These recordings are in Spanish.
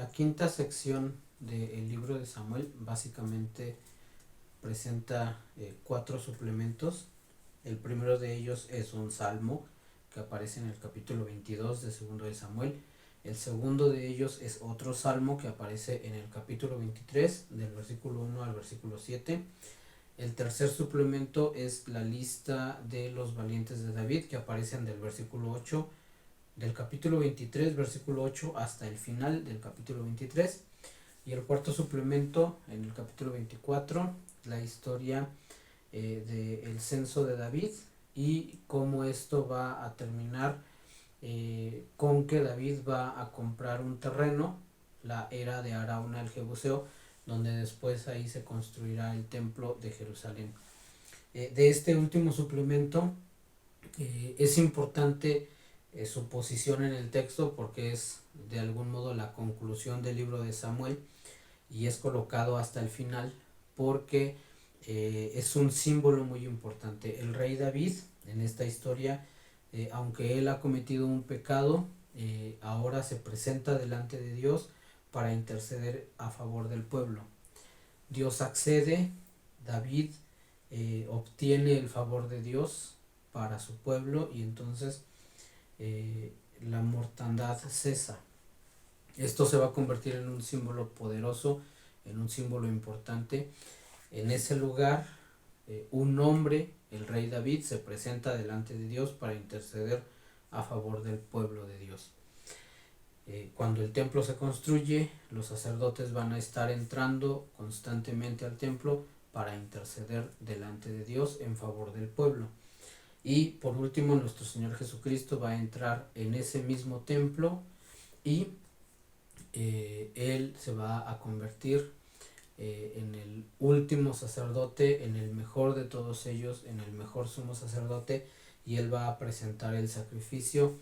La quinta sección del libro de Samuel básicamente presenta cuatro suplementos. El primero de ellos es un salmo que aparece en el capítulo 22 de segundo de Samuel. El segundo de ellos es otro salmo que aparece en el capítulo 23 del versículo 1 al versículo 7. El tercer suplemento es la lista de los valientes de David que aparecen del versículo 8 del capítulo 23 versículo 8 hasta el final del capítulo 23. Y el cuarto suplemento en el capítulo 24, la historia del censo de David y cómo esto va a terminar con que David va a comprar un terreno, la era de Arauna el Jebuseo, donde después ahí se construirá el templo de Jerusalén. De este último suplemento es importante su posición en el texto porque es de algún modo la conclusión del libro de Samuel y es colocado hasta el final porque es un símbolo muy importante. El rey David en esta historia, aunque él ha cometido un pecado, ahora se presenta delante de Dios para interceder a favor del pueblo. Dios accede, David obtiene el favor de Dios para su pueblo y entonces la mortandad cesa. Esto se va a convertir en un símbolo poderoso, en un símbolo importante. En ese lugar, un hombre, el rey David, se presenta delante de Dios para interceder a favor del pueblo de Dios. Cuando el templo se construye, los sacerdotes van a estar entrando constantemente al templo para interceder delante de Dios en favor del pueblo. Y por último, nuestro Señor Jesucristo va a entrar en ese mismo templo y Él se va a convertir en el último sacerdote, en el mejor de todos ellos, en el mejor sumo sacerdote, y Él va a presentar el sacrificio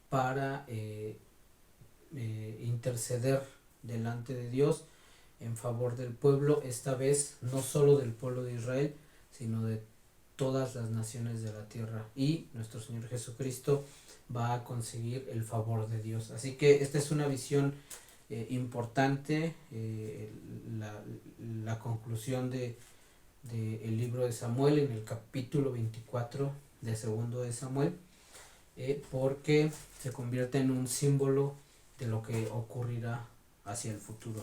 para interceder delante de Dios en favor del pueblo, esta vez no solo del pueblo de Israel, sino de todas las naciones de la tierra, y nuestro Señor Jesucristo va a conseguir el favor de Dios. Así que esta es una visión importante, la conclusión de el libro de Samuel en el capítulo 24 de segundo de Samuel, porque se convierte en un símbolo de lo que ocurrirá hacia el futuro.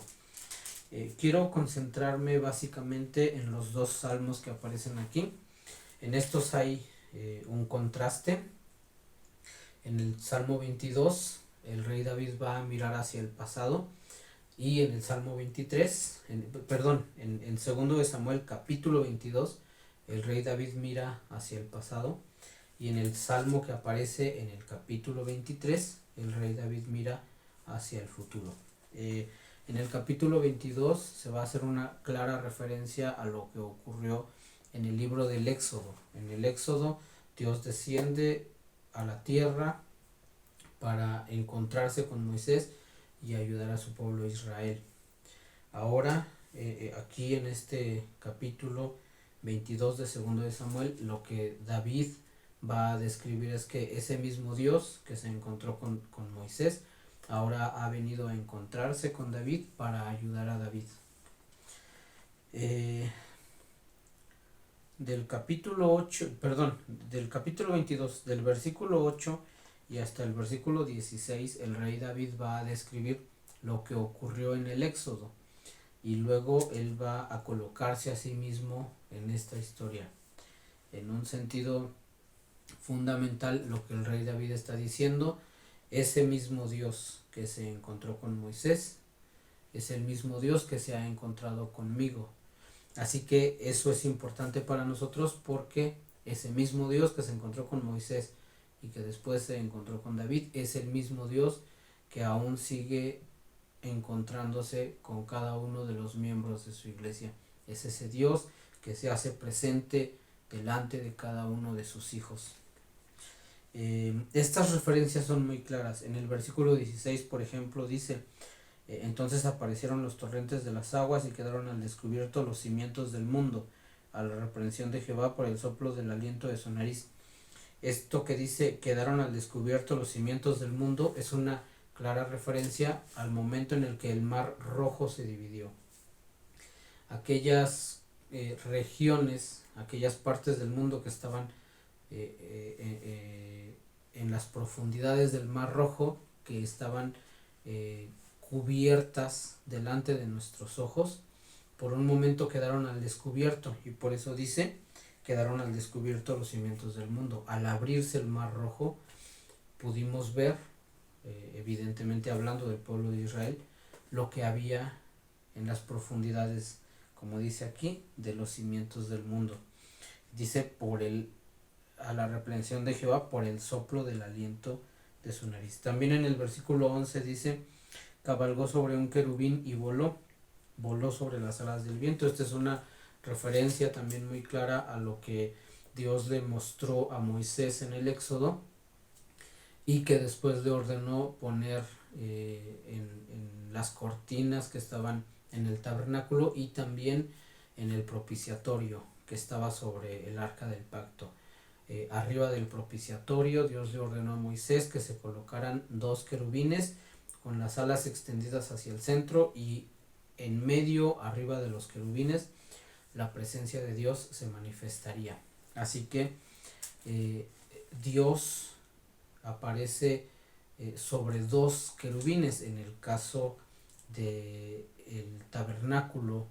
Quiero concentrarme básicamente en los dos salmos que aparecen aquí. En estos hay un contraste. En el Salmo 22 el rey David va a mirar hacia el pasado, y en el Salmo 23, en segundo de Samuel capítulo 22 el rey David mira hacia el pasado, y en el salmo que aparece en el capítulo 23 el rey David mira hacia el futuro. En el capítulo 22 se va a hacer una clara referencia a lo que ocurrió en el libro del Éxodo. En el Éxodo Dios desciende a la tierra para encontrarse con Moisés y ayudar a su pueblo Israel. Ahora, aquí en este capítulo 22 de segundo de Samuel, lo que David va a describir es que ese mismo Dios que se encontró con Moisés, ahora ha venido a encontrarse con David para ayudar a David. Del capítulo 22, del versículo 8 y hasta el versículo 16, el rey David va a describir lo que ocurrió en el Éxodo, y luego él va a colocarse a sí mismo en esta historia. En un sentido fundamental, lo que el rey David está diciendo: ese mismo Dios que se encontró con Moisés es el mismo Dios que se ha encontrado conmigo. Así que eso es importante para nosotros, porque ese mismo Dios que se encontró con Moisés y que después se encontró con David es el mismo Dios que aún sigue encontrándose con cada uno de los miembros de su iglesia. Es ese Dios que se hace presente delante de cada uno de sus hijos. Estas referencias son muy claras. En el versículo 16, por ejemplo, dice: entonces aparecieron los torrentes de las aguas y quedaron al descubierto los cimientos del mundo, a la reprensión de Jehová por el soplo del aliento de su nariz. Esto que dice quedaron al descubierto los cimientos del mundo es una clara referencia al momento en el que el Mar Rojo se dividió. Aquellas regiones, aquellas partes del mundo que estaban en las profundidades del Mar Rojo, que estaban cubiertas delante de nuestros ojos, por un momento quedaron al descubierto, y por eso dice, quedaron al descubierto los cimientos del mundo. Al abrirse el Mar Rojo, pudimos ver, evidentemente hablando del pueblo de Israel, lo que había en las profundidades, como dice aquí, de los cimientos del mundo. Dice a la reprensión de Jehová por el soplo del aliento de su nariz. También en el versículo 11 dice, cabalgó sobre un querubín y voló sobre las alas del viento. Esta es una referencia también muy clara a lo que Dios le mostró a Moisés en el Éxodo, y que después le ordenó poner en las cortinas que estaban en el tabernáculo y también en el propiciatorio que estaba sobre el arca del pacto. Arriba del propiciatorio Dios le ordenó a Moisés que se colocaran 2 querubines con las alas extendidas hacia el centro, y en medio, arriba de los querubines, la presencia de Dios se manifestaría. Así que Dios aparece sobre 2 querubines en el caso del tabernáculo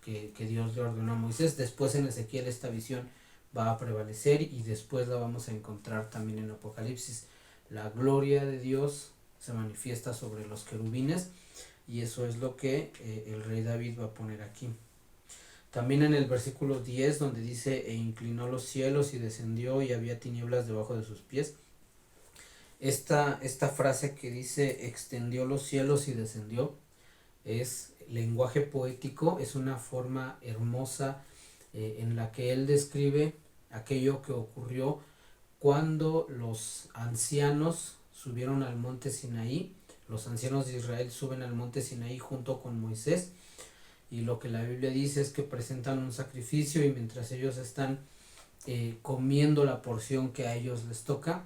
que Dios le ordenó a Moisés. Después en Ezequiel esta visión va a prevalecer, y después la vamos a encontrar también en Apocalipsis. La gloria de Dios se manifiesta sobre los querubines, y eso es lo que el rey David va a poner aquí. También en el versículo 10, donde dice, e inclinó los cielos y descendió y había tinieblas debajo de sus pies. Esta frase que dice extendió los cielos y descendió es lenguaje poético, es una forma hermosa en la que él describe aquello que ocurrió cuando los ancianos subieron al monte Sinaí. Los ancianos de Israel suben al monte Sinaí junto con Moisés, y lo que la Biblia dice es que presentan un sacrificio, y mientras ellos están comiendo la porción que a ellos les toca,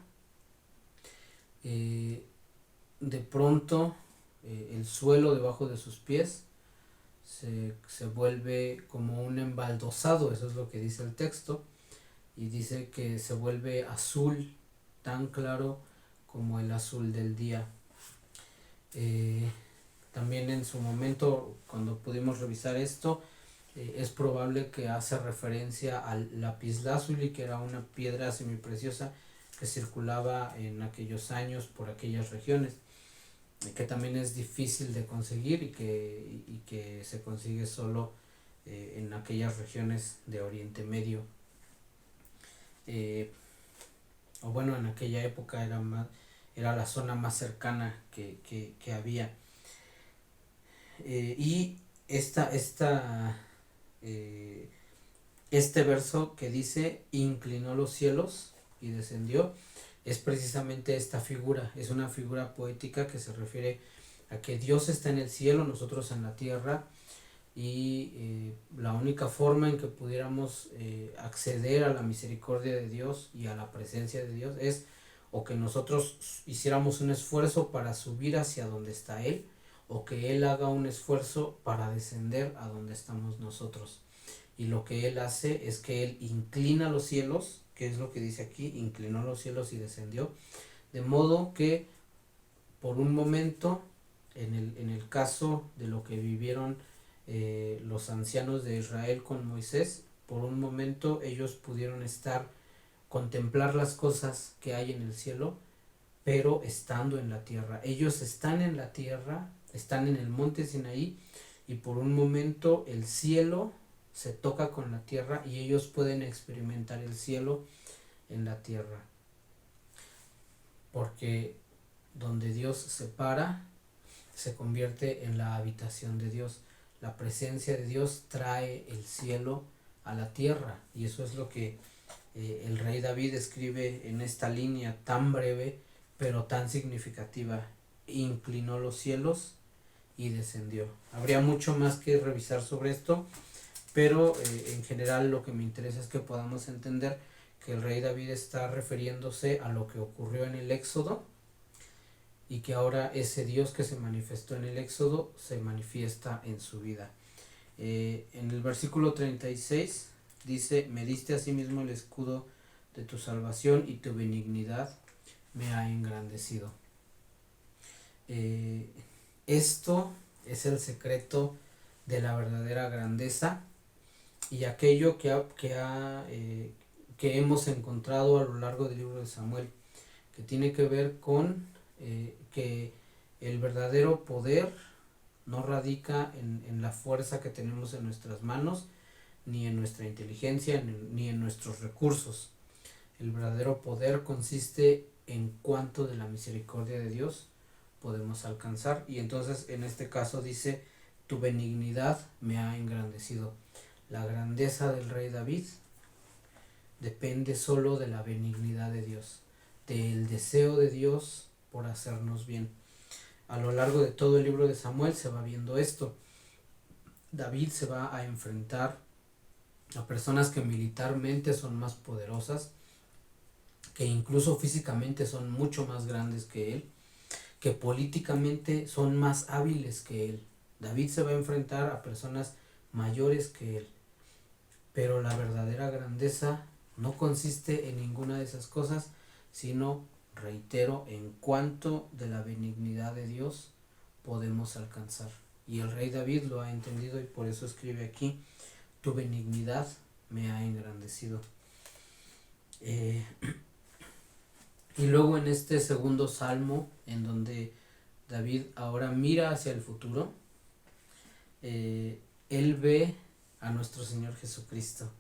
de pronto el suelo debajo de sus pies se vuelve como un embaldosado. Eso es lo que dice el texto, y dice que se vuelve azul, tan claro como el azul del día. También en su momento, cuando pudimos revisar esto, es probable que hace referencia al lapislázuli, que era una piedra semipreciosa que circulaba en aquellos años por aquellas regiones, que también es difícil de conseguir, y que se consigue solo en aquellas regiones de Oriente Medio, o bueno, en aquella época era la zona más cercana que había. Y este verso que dice inclinó los cielos y descendió, es precisamente esta figura. Es una figura poética que se refiere a que Dios está en el cielo, nosotros en la tierra, y la única forma en que pudiéramos acceder a la misericordia de Dios y a la presencia de Dios es o que nosotros hiciéramos un esfuerzo para subir hacia donde está Él, o que Él haga un esfuerzo para descender a donde estamos nosotros. Y lo que Él hace es que Él inclina los cielos, que es lo que dice aquí, inclinó los cielos y descendió, de modo que por un momento, en el caso de lo que vivieron los ancianos de Israel con Moisés, por un momento ellos pudieron contemplar las cosas que hay en el cielo, pero estando en la tierra. Ellos están en la tierra, están en el monte Sinaí, y por un momento el cielo se toca con la tierra, y ellos pueden experimentar el cielo en la tierra, porque donde Dios se para se convierte en la habitación de Dios. La presencia de Dios trae el cielo a la tierra, y eso es lo que el rey David escribe en esta línea tan breve pero tan significativa: inclinó los cielos y descendió. Habría mucho más que revisar sobre esto, pero en general lo que me interesa es que podamos entender que el rey David está refiriéndose a lo que ocurrió en el Éxodo, y que ahora ese Dios que se manifestó en el Éxodo se manifiesta en su vida. En el versículo 36 dice: me diste asimismo el escudo de tu salvación y tu benignidad me ha engrandecido. Esto es el secreto de la verdadera grandeza y aquello que hemos encontrado a lo largo del libro de Samuel, que tiene que ver con que el verdadero poder no radica en la fuerza que tenemos en nuestras manos, ni en nuestra inteligencia, ni en nuestros recursos. El verdadero poder consiste en cuánto de la misericordia de Dios podemos alcanzar. Y entonces en este caso dice: tu benignidad me ha engrandecido. La grandeza del rey David depende solo de la benignidad de Dios, del deseo de Dios por hacernos bien. A lo largo de todo el libro de Samuel se va viendo esto. David se va a enfrentar a personas que militarmente son más poderosas, que incluso físicamente son mucho más grandes que él, que políticamente son más hábiles que él. David se va a enfrentar a personas mayores que él, pero la verdadera grandeza no consiste en ninguna de esas cosas, sino, reitero, en cuánto de la benignidad de Dios podemos alcanzar. Y el rey David lo ha entendido y por eso escribe aquí: tu benignidad me ha engrandecido. Y luego en este segundo salmo, en donde David ahora mira hacia el futuro, él ve a nuestro Señor Jesucristo.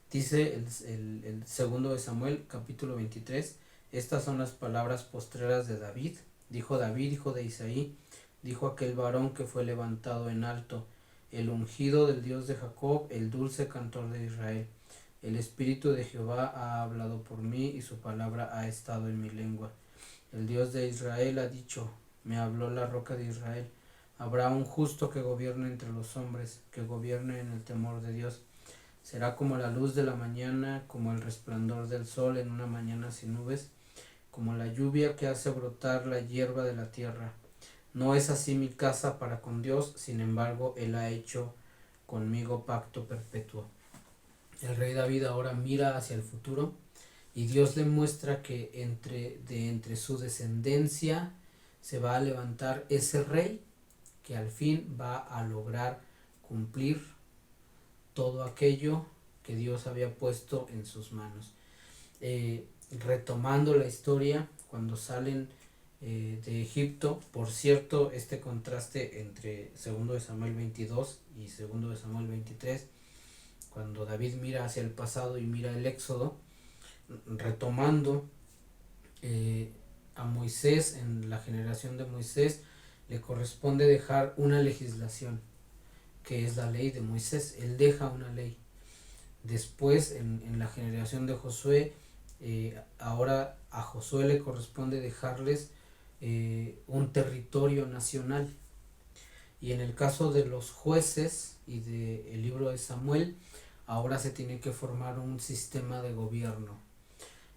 Dice el segundo de Samuel, capítulo 23: estas son las palabras postreras de David. Dijo David, hijo de Isaí, dijo aquel varón que fue levantado en alto, el ungido del Dios de Jacob, el dulce cantor de Israel. El Espíritu de Jehová ha hablado por mí y su palabra ha estado en mi lengua. El Dios de Israel ha dicho: me habló la roca de Israel. Habrá un justo que gobierne entre los hombres, que gobierne en el temor de Dios. Será como la luz de la mañana, como el resplandor del sol en una mañana sin nubes, como la lluvia que hace brotar la hierba de la tierra. No es así mi casa para con Dios, sin embargo, Él ha hecho conmigo pacto perpetuo. El rey David ahora mira hacia el futuro y Dios le muestra que entre su descendencia se va a levantar ese rey que al fin va a lograr cumplir todo aquello que Dios había puesto en sus manos. Retomando la historia, cuando salen de Egipto, por cierto, este contraste entre 2 de Samuel 22 y 2 de Samuel 23, cuando David mira hacia el pasado y mira el Éxodo, retomando a Moisés, en la generación de Moisés, le corresponde dejar una legislación, que es la ley de Moisés. Él deja una ley. Después, en la generación de Josué, ahora a Josué le corresponde dejarles un territorio nacional. Y en el caso de los jueces y del libro de Samuel, ahora se tiene que formar un sistema de gobierno.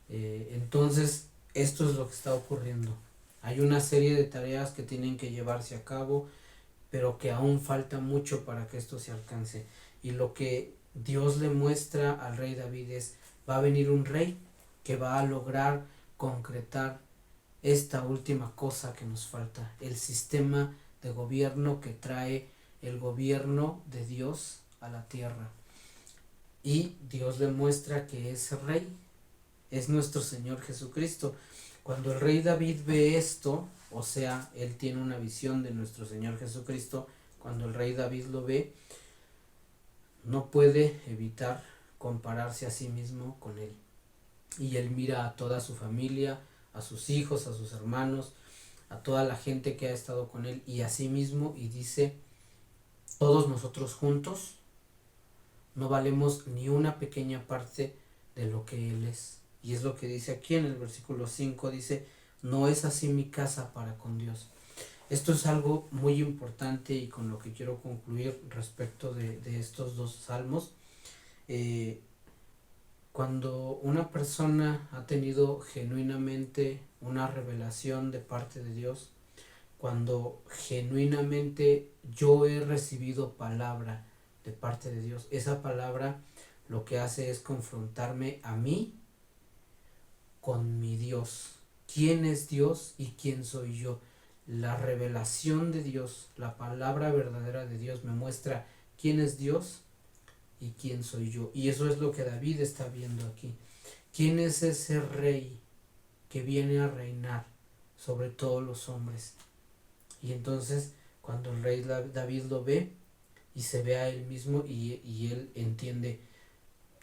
Entonces, esto es lo que está ocurriendo. Hay una serie de tareas que tienen que llevarse a cabo, pero que aún falta mucho para que esto se alcance. Y lo que Dios le muestra al rey David es: va a venir un rey que va a lograr concretar esta última cosa que nos falta, el sistema de gobierno que trae el gobierno de Dios a la tierra. Y Dios le muestra que ese rey es nuestro Señor Jesucristo. Cuando el rey David ve esto, o sea, él tiene una visión de nuestro Señor Jesucristo, cuando el rey David lo ve, no puede evitar compararse a sí mismo con él. Y él mira a toda su familia, a sus hijos, a sus hermanos, a toda la gente que ha estado con él y a sí mismo, y dice: todos nosotros juntos no valemos ni una pequeña parte de lo que él es. Y es lo que dice aquí en el versículo 5, dice: no es así mi casa para con Dios. Esto es algo muy importante y con lo que quiero concluir respecto de estos dos salmos. Cuando una persona ha tenido genuinamente una revelación de parte de Dios, cuando genuinamente yo he recibido palabra de parte de Dios, esa palabra lo que hace es confrontarme a mí con mi Dios. ¿Quién es Dios y quién soy yo? La revelación de Dios, la palabra verdadera de Dios me muestra quién es Dios y quién soy yo. Y eso es lo que David está viendo aquí. ¿Quién es ese rey que viene a reinar sobre todos los hombres? Y entonces cuando el rey David lo ve y se ve a él mismo y él entiende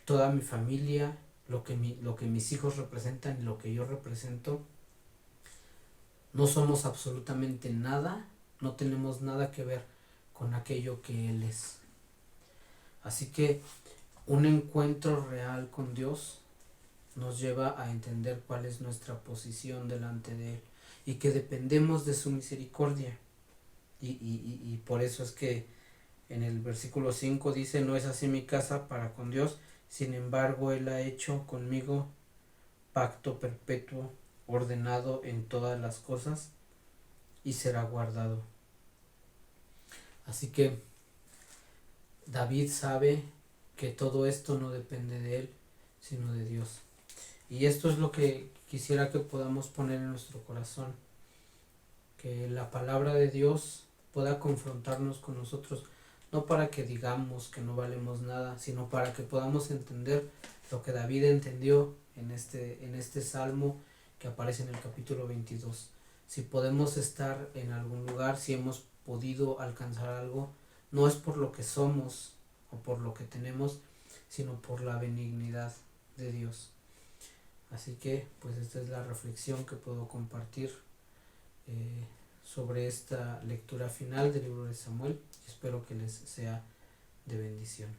toda mi familia, lo que mis hijos representan y lo que yo represento, no somos absolutamente nada, no tenemos nada que ver con aquello que Él es. Así que un encuentro real con Dios nos lleva a entender cuál es nuestra posición delante de Él y que dependemos de su misericordia. Y por eso es que en el versículo 5 dice: no es así mi casa para con Dios, sin embargo Él ha hecho conmigo pacto perpetuo, ordenado en todas las cosas y será guardado. Así que David sabe que todo esto no depende de él, sino de Dios. Y esto es lo que quisiera que podamos poner en nuestro corazón, que la palabra de Dios pueda confrontarnos con nosotros, no para que digamos que no valemos nada, sino para que podamos entender lo que David entendió en este salmo que aparece en el capítulo 22. Si podemos estar en algún lugar, si hemos podido alcanzar algo, no es por lo que somos o por lo que tenemos, sino por la benignidad de Dios. Así que pues esta es la reflexión que puedo compartir sobre esta lectura final del libro de Samuel, y espero que les sea de bendición.